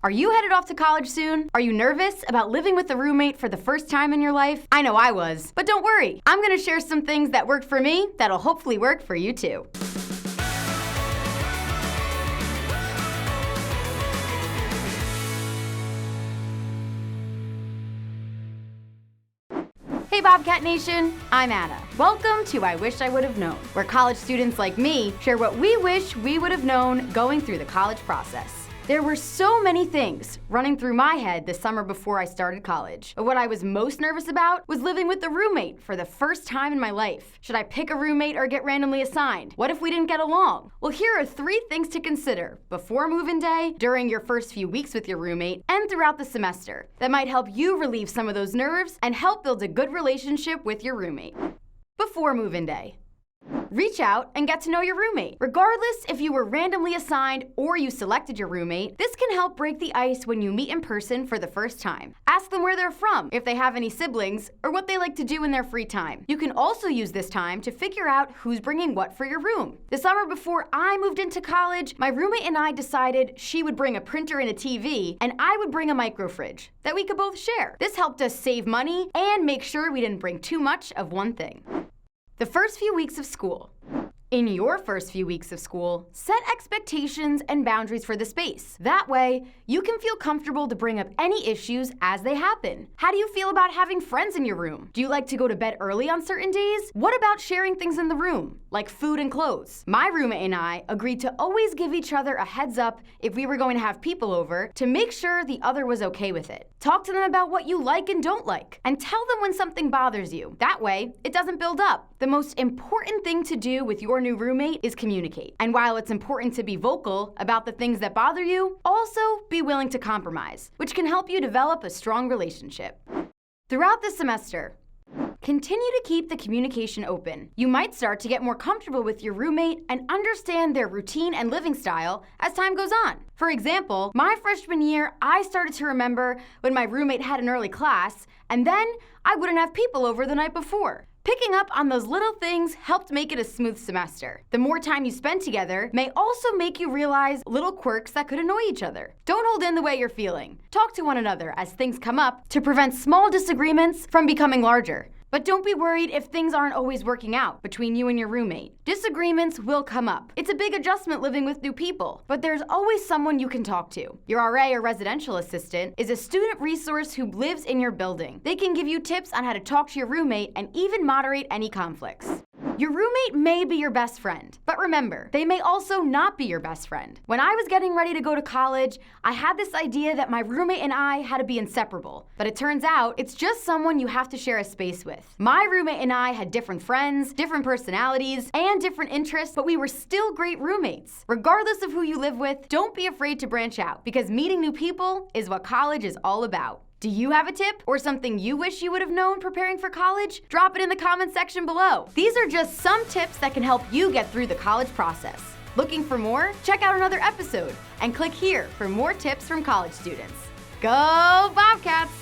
Are you headed off to college soon? Are you nervous about living with a roommate for the first time in your life? I know I was, but don't worry. I'm gonna share some things that worked for me that'll hopefully work for you too. Hey Bobcat Nation, I'm Anna. Welcome to I Wish I Would Have Known, where college students like me share what we wish we would have known going through the college process. There were so many things running through my head the summer before I started college. But what I was most nervous about was living with a roommate for the first time in my life. Should I pick a roommate or get randomly assigned? What if we didn't get along? Well, here are 3 things to consider before move-in day, during your first few weeks with your roommate, and throughout the semester that might help you relieve some of those nerves and help build a good relationship with your roommate. Before move-in day. Reach out and get to know your roommate. Regardless if you were randomly assigned or you selected your roommate, this can help break the ice when you meet in person for the first time. Ask them where they're from, if they have any siblings, or what they like to do in their free time. You can also use this time to figure out who's bringing what for your room. The summer before I moved into college, my roommate and I decided she would bring a printer and a TV, and I would bring a micro fridge that we could both share. This helped us save money and make sure we didn't bring too much of one thing. The first few weeks of school. In your first few weeks of school, set expectations and boundaries for the space. That way, you can feel comfortable to bring up any issues as they happen. How do you feel about having friends in your room? Do you like to go to bed early on certain days? What about sharing things in the room, like food and clothes? My roommate and I agreed to always give each other a heads up if we were going to have people over to make sure the other was okay with it. Talk to them about what you like and don't like, and tell them when something bothers you. That way, it doesn't build up. The most important thing to do with your new roommate is communicate. And while it's important to be vocal about the things that bother you, also be willing to compromise, which can help you develop a strong relationship. Throughout the semester, continue to keep the communication open. You might start to get more comfortable with your roommate and understand their routine and living style as time goes on. For example, my freshman year, I started to remember when my roommate had an early class, and then I wouldn't have people over the night before. Picking up on those little things helped make it a smooth semester. The more time you spend together may also make you realize little quirks that could annoy each other. Don't hold in the way you're feeling. Talk to one another as things come up to prevent small disagreements from becoming larger. But don't be worried if things aren't always working out between you and your roommate. Disagreements will come up. It's a big adjustment living with new people, but there's always someone you can talk to. Your RA or residential assistant is a student resource who lives in your building. They can give you tips on how to talk to your roommate and even moderate any conflicts. Your roommate may be your best friend, but remember, they may also not be your best friend. When I was getting ready to go to college, I had this idea that my roommate and I had to be inseparable, but it turns out it's just someone you have to share a space with. My roommate and I had different friends, different personalities, and different interests, but we were still great roommates. Regardless of who you live with, don't be afraid to branch out, because meeting new people is what college is all about. Do you have a tip or something you wish you would have known preparing for college? Drop it in the comments section below. These are just some tips that can help you get through the college process. Looking for more? Check out another episode and click here for more tips from college students. Go Bobcats!